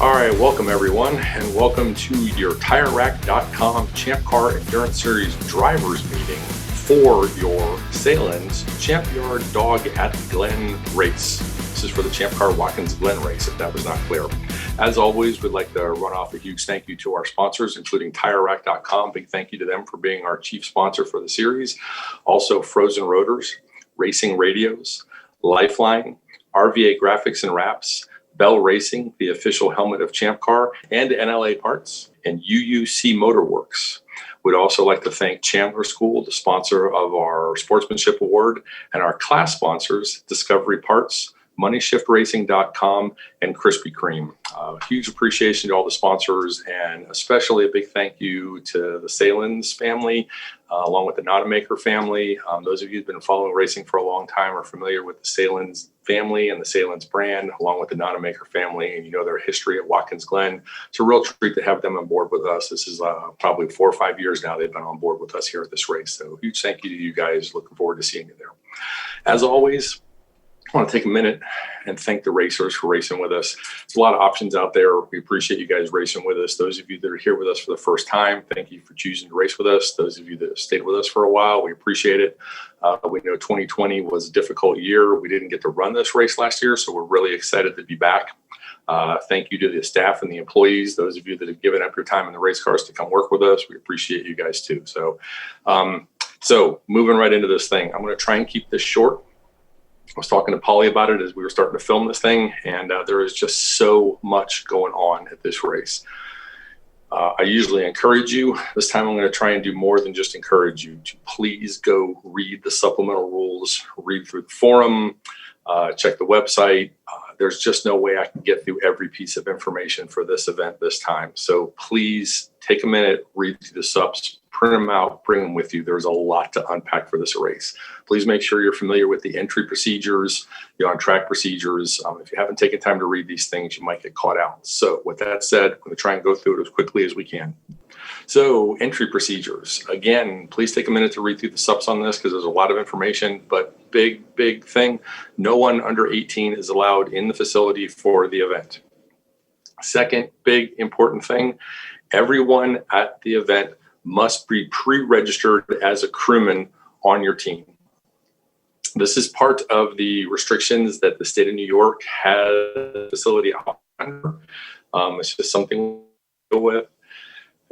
All right, welcome everyone, and welcome to your TireRack.com Champ Car Endurance Series drivers meeting for your Sahlen's ChampYard Dog at Glen race. This is for the Champ Car Watkins Glen race, if that was not clear. As always, we'd like to run off a huge thank you to our sponsors, including TireRack.com. Big thank you to them for being our chief sponsor for the series. Also, Frozen Rotors, Racing Radios, Lifeline, RVA Graphics and Wraps, Bell Racing, the official helmet of Champ Car, and NLA Parts, and UUC Motorworks. We'd also like to thank Chandler School, the sponsor of our Sportsmanship Award, and our class sponsors, Discovery Parts, MoneyShiftRacing.com, and Krispy Kreme. Huge appreciation to all the sponsors, and especially a big thank you to the Sahlen's family, along with the Notamaker family. Those of you who've been following racing for a long time are familiar with the Sahlen's family and the Sahlen's brand, along with the Notamaker family, and you know their history at Watkins Glen. It's a real treat to have them on board with us. This is probably 4 or 5 years now they've been on board with us here at this race. So huge thank you to you guys. Looking forward to seeing you there. As always, I want to take a minute and thank the racers for racing with us. There's a lot of options out there. We appreciate you guys racing with us. Those of you that are here with us for the first time, thank you for choosing to race with us. Those of you that have stayed with us for a while, we appreciate it. We know 2020 was a difficult year. We didn't get to run this race last year, so we're really excited to be back. Thank you to the staff and the employees, those of you that have given up your time in the race cars to come work with us. We appreciate you guys too. So moving right into this thing, I'm going to try and keep this short. I was talking to Polly about it as we were starting to film this thing, and there is just so much going on at this race. I usually encourage you. This time I'm going to try and do more than just encourage you to please go read the supplemental rules, read through the forum, check the website. There's just no way I can get through every piece of information for this event this time. So please take a minute, read through the subs, print them out, bring them with you. There's a lot to unpack for this race. Please make sure you're familiar with the entry procedures, the on-track procedures. If you haven't taken time to read these things, you might get caught out. So with that said, I'm going to try and go through it as quickly as we can. So entry procedures. Again, please take a minute to read through the subs on this because there's a lot of information, but big thing, no one under 18 is allowed in the facility for the event. Second big important thing, everyone at the event must be pre-registered as a crewman on your team. This is part of the restrictions that the state of New York has the facility under. It's just something we deal with.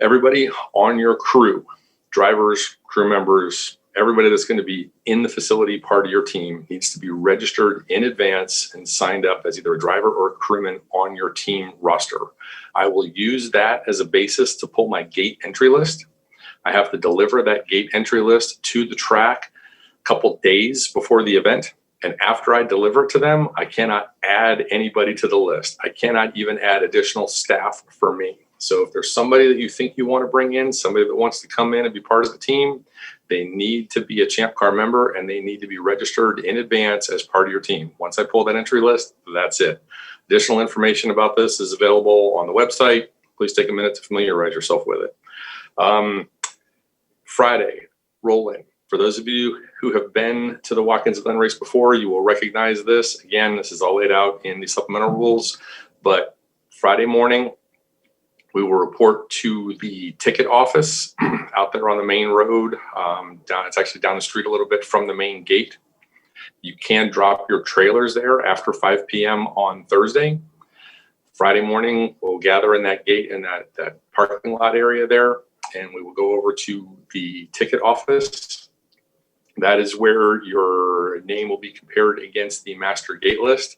Everybody on your crew, drivers, crew members, everybody that's going to be in the facility part of your team needs to be registered in advance and signed up as either a driver or a crewman on your team roster. I will use that as a basis to pull my gate entry list. I have to deliver that gate entry list to the track a couple days before the event. And after I deliver it to them, I cannot add anybody to the list. I cannot even add additional staff for me. So if there's somebody that you think you want to bring in, somebody that wants to come in and be part of the team, they need to be a Champ Car member and they need to be registered in advance as part of your team. Once I pull that entry list, that's it. Additional information about this is available on the website. Please take a minute to familiarize yourself with it. Friday, roll in. For those of you who have been to the Watkins Glen race before, you will recognize this. Again, this is all laid out in the supplemental rules, but Friday morning, we will report to the ticket office out there on the main road. It's actually down the street a little bit from the main gate. You can drop your trailers there after 5 p.m. on Thursday. Friday morning, we'll gather in that gate in that parking lot area there, and we will go over to the ticket office. That is where your name will be compared against the master gate list.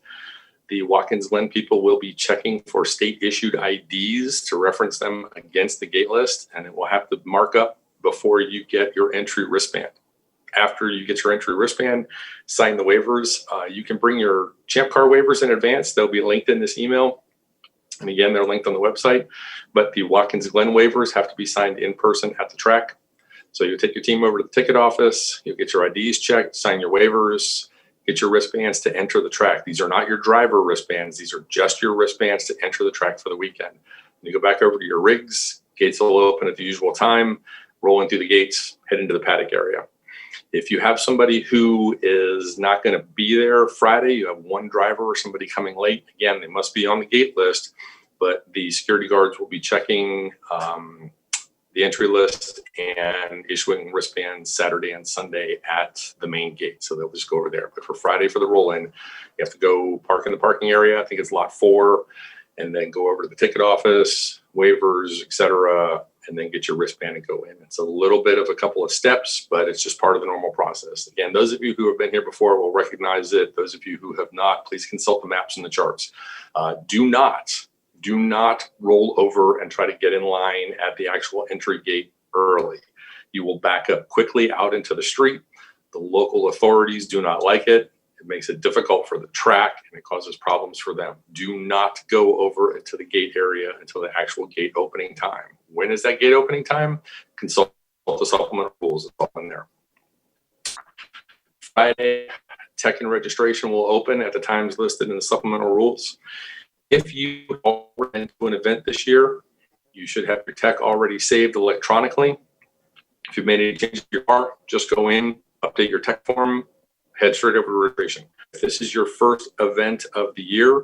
The Watkins Glen people will be checking for state-issued IDs to reference them against the gate list, and it will have to mark up before you get your entry wristband. After you get your entry wristband, sign the waivers. You can bring your Champ Car waivers in advance. They'll be linked in this email. And again, they're linked on the website. But the Watkins Glen waivers have to be signed in person at the track. So you take your team over to the ticket office. You'll get your IDs checked, sign your waivers, get your wristbands to enter the track. These are not your driver wristbands. These are just your wristbands to enter the track for the weekend. When you go back over to your rigs, gates will open at the usual time, roll in through the gates, head into the paddock area. If you have somebody who is not going to be there Friday, you have one driver or somebody coming late, again, they must be on the gate list, but the security guards will be checking the entry list and issuing wristbands Saturday and Sunday at the main gate. So they'll just go over there. But for Friday, for the roll-in, you have to go park in the parking area. I think it's lot 4, and then go over to the ticket office, waivers, etc., and then get your wristband and go in. It's a little bit of a couple of steps, but it's just part of the normal process. Again, those of you who have been here before will recognize it. Those of you who have not, please consult the maps and the charts. Do not roll over and try to get in line at the actual entry gate early. You will back up quickly out into the street. The local authorities do not like it. It makes it difficult for the track, and it causes problems for them. Do not go over into the gate area until the actual gate opening time. When is that gate opening time? Consult the supplemental rules. It's all in there. Friday, tech and registration will open at the times listed in the supplemental rules. If you are into an event this year, you should have your tech already saved electronically. If you've made any changes to your car, just go in, update your tech form, head straight over to registration. If this is your first event of the year,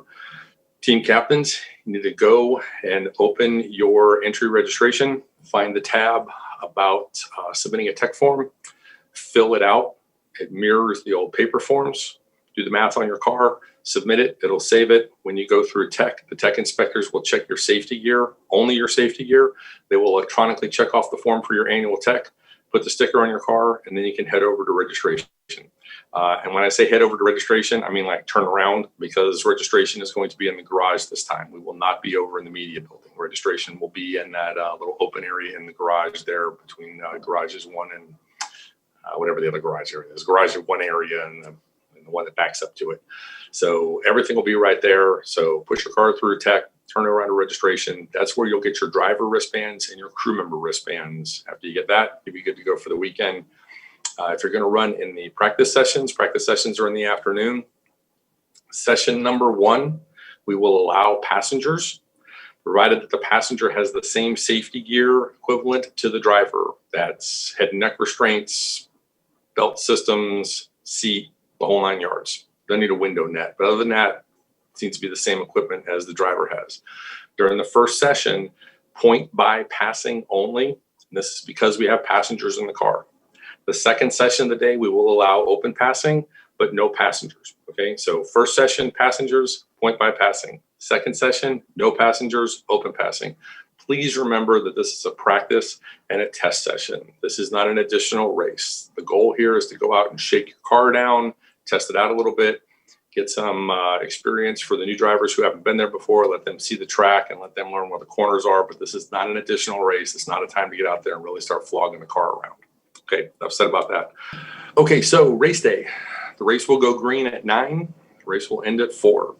team captains, you need to go and open your entry registration, find the tab about submitting a tech form, fill it out. It mirrors the old paper forms. Do the math on your car, submit it, it'll save it. When you go through tech, the tech inspectors will check your safety gear, only your safety gear. They will electronically check off the form for your annual tech, put the sticker on your car, and then you can head over to registration. And when I say head over to registration, I mean like turn around, because registration is going to be in the garage this time. We will not be over in the media building. Registration will be in that little open area in the garage there between garages 1 and whatever the other garage area is. Garage is one area and the one that backs up to it. So everything will be right there. So push your car through tech, turn it around to registration. That's where you'll get your driver wristbands and your crew member wristbands. After you get that, you'll be good to go for the weekend. If you're going to run in the practice sessions are in the afternoon. Session number 1, we will allow passengers, provided that the passenger has the same safety gear equivalent to the driver. That's head and neck restraints, belt systems, seat, the whole 9 yards. Don't need a window net, but other than that, it seems to be the same equipment as the driver has. During the first session, point by passing only. And this is because we have passengers in the car. The second session of the day, we will allow open passing, but no passengers. Okay, so first session, passengers, point by passing. Second session, no passengers, open passing. Please remember that this is a practice and a test session. This is not an additional race. The goal here is to go out and shake your car down, test it out a little bit, get some experience for the new drivers who haven't been there before, let them see the track and let them learn where the corners are. But this is not an additional race. It's not a time to get out there and really start flogging the car around. Okay, enough said about that. Okay, so race day. The race will go green at 9. The race will end at 4.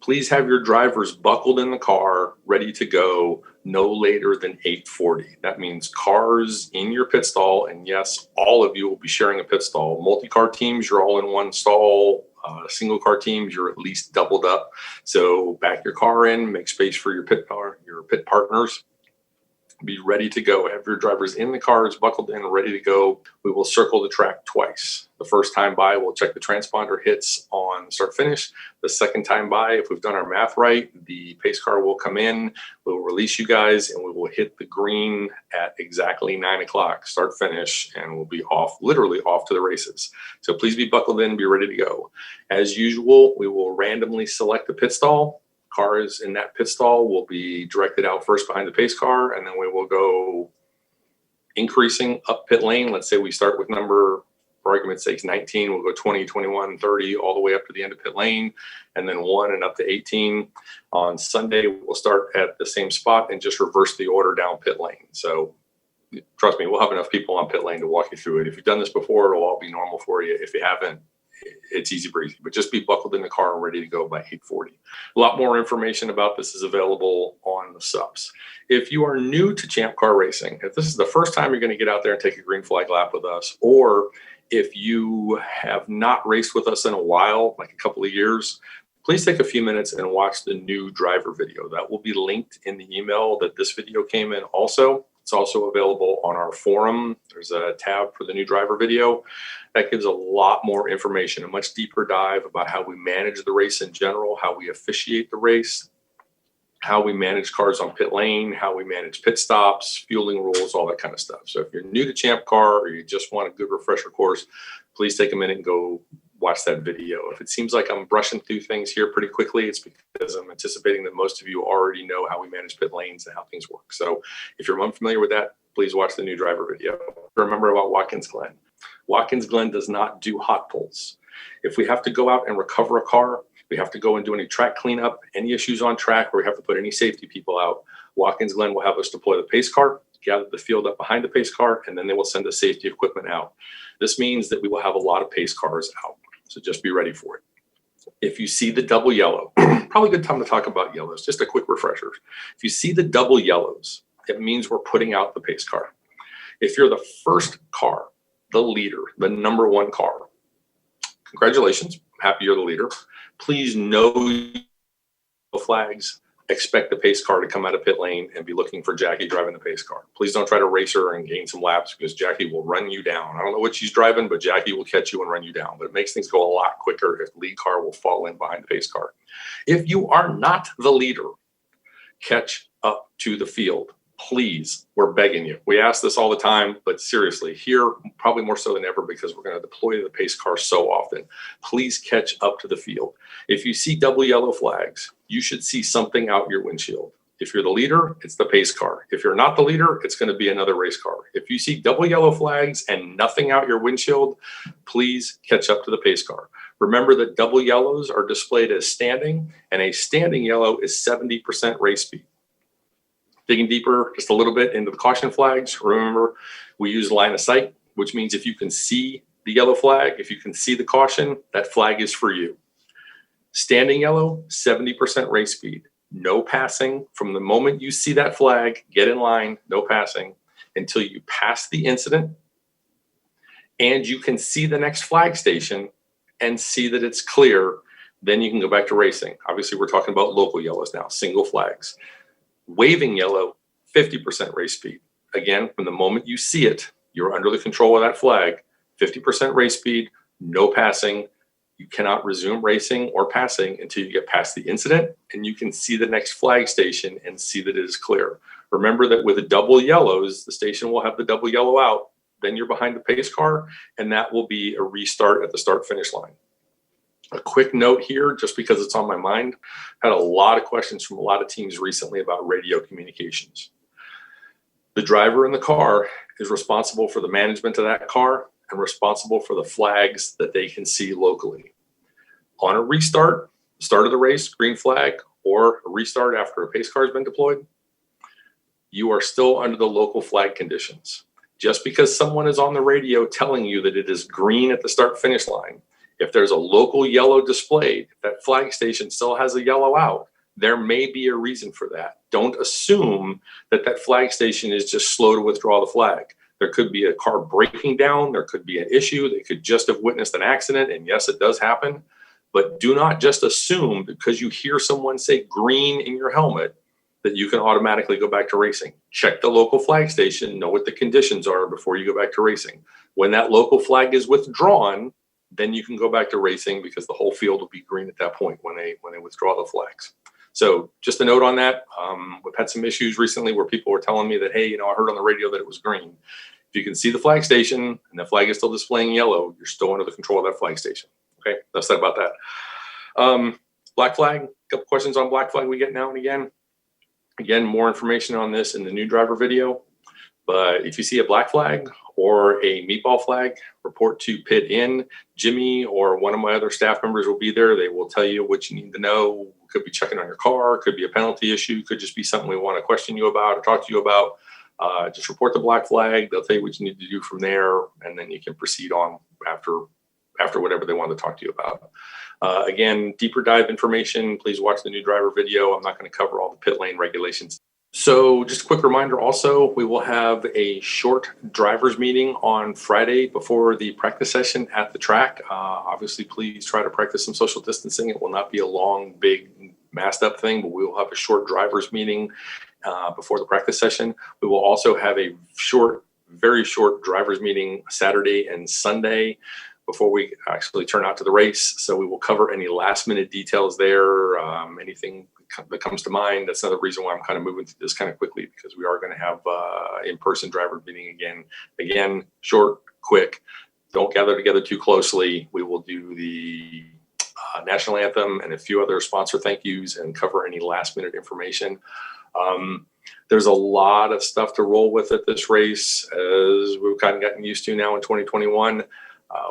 Please have your drivers buckled in the car, ready to go no later than 8:40. That means cars in your pit stall, and yes, all of you will be sharing a pit stall. Multi-car teams, you're all in one stall. Single car teams, you're at least doubled up. So back your car in, make space for your pit partners. Be ready to go. Have your drivers in the cars, buckled in, ready to go. We will circle the track twice. The first time by, we'll check the transponder hits on start finish. The second time by, if we've done our math right, the pace car will come in, we'll release you guys, and we will hit the green at exactly 9 o'clock, start finish, and we'll be off, literally off to the races. So please be buckled in, be ready to go. As usual, we will randomly select the pit stall. Cars in that pit stall will be directed out first behind the pace car, and then we will go increasing up pit lane. Let's say we start with number, for argument's sake, 19. We'll go 20, 21, 30, all the way up to the end of pit lane, and then 1 and up to 18. On Sunday, we'll start at the same spot and just reverse the order down pit lane. So trust me, we'll have enough people on pit lane to walk you through it. If you've done this before, it'll all be normal for you. If you haven't, it's easy breezy, but just be buckled in the car and ready to go by 8:40. A lot more information about this is available on the subs. If you are new to Champ Car Racing, if this is the first time you're going to get out there and take a green flag lap with us, or if you have not raced with us in a while, like a couple of years, please take a few minutes and watch the new driver video. That will be linked in the email that this video came in also. It's also available on our forum. There's a tab for the new driver video. That gives a lot more information, a much deeper dive about how we manage the race in general, how we officiate the race, how we manage cars on pit lane, how we manage pit stops, fueling rules, all that kind of stuff. So if you're new to Champ Car or you just want a good refresher course, please take a minute and go watch that video. If it seems like I'm brushing through things here pretty quickly, it's because I'm anticipating that most of you already know how we manage pit lanes and how things work. So if you're unfamiliar with that, please watch the new driver video. Remember about Watkins Glen. Watkins Glen does not do hot pulls. If we have to go out and recover a car, we have to go and do any track cleanup, any issues on track, or we have to put any safety people out, Watkins Glen will have us deploy the pace car, gather the field up behind the pace car, and then they will send the safety equipment out. This means that we will have a lot of pace cars out, so just be ready for it. If you see the double yellow, probably a good time to talk about yellows, just a quick refresher. If you see the double yellows, it means we're putting out the pace car. If you're the first car, the leader, the number one car, congratulations, happy you're the leader. Please know the flags, expect the pace car to come out of pit lane and be looking for Jackie driving the pace car. Please don't try to race her and gain some laps because Jackie will run you down. I don't know what she's driving, but Jackie will catch you and run you down. But it makes things go a lot quicker if the lead car will fall in behind the pace car. If you are not the leader, catch up to the field. Please, we're begging you. We ask this all the time, but seriously, here, probably more so than ever because we're going to deploy the pace car so often. Please catch up to the field. If you see double yellow flags, you should see something out your windshield. If you're the leader, it's the pace car. If you're not the leader, it's going to be another race car. If you see double yellow flags and nothing out your windshield, please catch up to the pace car. Remember that double yellows are displayed as standing, and a standing yellow is 70% race speed. Digging deeper just a little bit into the caution flags, remember we use line of sight, which means if you can see the yellow flag, if you can see the caution, that flag is for you. Standing yellow, 70% race speed. No passing. From the moment you see that flag, get in line, no passing until you pass the incident and you can see the next flag station and see that it's clear. Then you can go back to racing. Obviously, we're talking about local yellows now, single flags. Waving yellow, 50% race speed. Again, from the moment you see it, you're under the control of that flag, 50% race speed, no passing. You cannot resume racing or passing until you get past the incident and you can see the next flag station and see that it is clear. Remember that with the double yellows, the station will have the double yellow out, then you're behind the pace car, and that will be a restart at the start-finish line. A quick note here, just because it's on my mind, had a lot of questions from a lot of teams recently about radio communications. The driver in the car is responsible for the management of that car and responsible for the flags that they can see locally. On a restart, start of the race, green flag, or a restart after a pace car has been deployed, you are still under the local flag conditions. Just because someone is on the radio telling you that it is green at the start-finish line, if there's a local yellow displayed, if that flag station still has a yellow out, there may be a reason for that. Don't assume that that flag station is just slow to withdraw the flag. There could be a car breaking down. There could be an issue. They could just have witnessed an accident. And yes, it does happen. But do not just assume because you hear someone say green in your helmet that you can automatically go back to racing. Check the local flag station, know what the conditions are before you go back to racing. When that local flag is withdrawn, then you can go back to racing because the whole field will be green at that point when they withdraw the flags. So just a note on that. We've had some issues recently where people were telling me that, hey, I heard on the radio that it was green. If you can see the flag station and the flag is still displaying yellow, you're still under the control of that flag station. Okay, that's that about that. Black flag, a couple questions on black flag we get now and again. Again, more information on this in the new driver video. But if you see a black flag or a meatball flag, report to pit in. Jimmy or one of my other staff members will be there. They will tell you what you need to know. Could be checking on your car, could be a penalty issue, could just be something we want to question you about or talk to you about. Just report the black flag. They'll tell you what you need to do from there, and then you can proceed on after whatever they want to talk to you about. Again, deeper dive information, please watch the new driver video. I'm not going to cover all the pit lane regulations. So just a quick reminder also, we will have a short drivers meeting on Friday before the practice session at the track. Obviously, please try to practice some social distancing. It will not be a long, big, masked up thing, but we will have a short drivers meeting before the practice session. We will also have a very short drivers meeting Saturday and Sunday before we actually turn out to the race. So we will cover any last minute details there, anything that comes to mind. That's another reason why I'm kind of moving through this kind of quickly, because we are going to have in-person driver meeting again, short, quick. Don't gather together too closely. We will do the national anthem and a few other sponsor thank yous and cover any last minute information. There's a lot of stuff to roll with at this race, as we've kind of gotten used to now in 2021.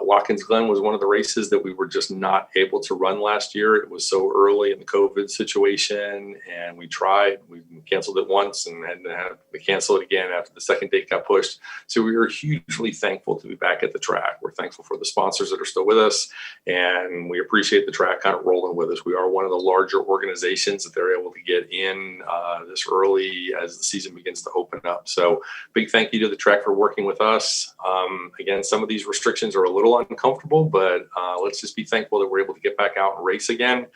Watkins Glen was one of the races that we were just not able to run last year. It was so early in the COVID situation, and we tried. We canceled it once and had to cancel it again after the second date got pushed. So we were hugely thankful to be back at the track. We're thankful for the sponsors that are still with us, and we appreciate the track kind of rolling with us. We are one of the larger organizations that they're able to get in this early as the season begins to open up. So big thank you to the track for working with us. Again, some of these restrictions are a little uncomfortable, but let's just be thankful that we're able to get back out and race again.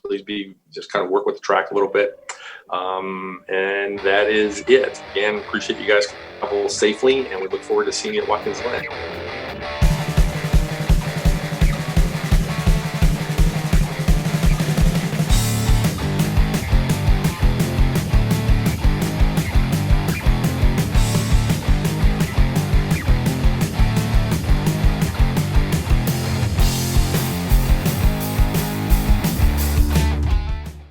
Please just kind of work with the track a little bit. And that is it. Again, appreciate you guys travel safely, and we look forward to seeing you at Watkins Glen.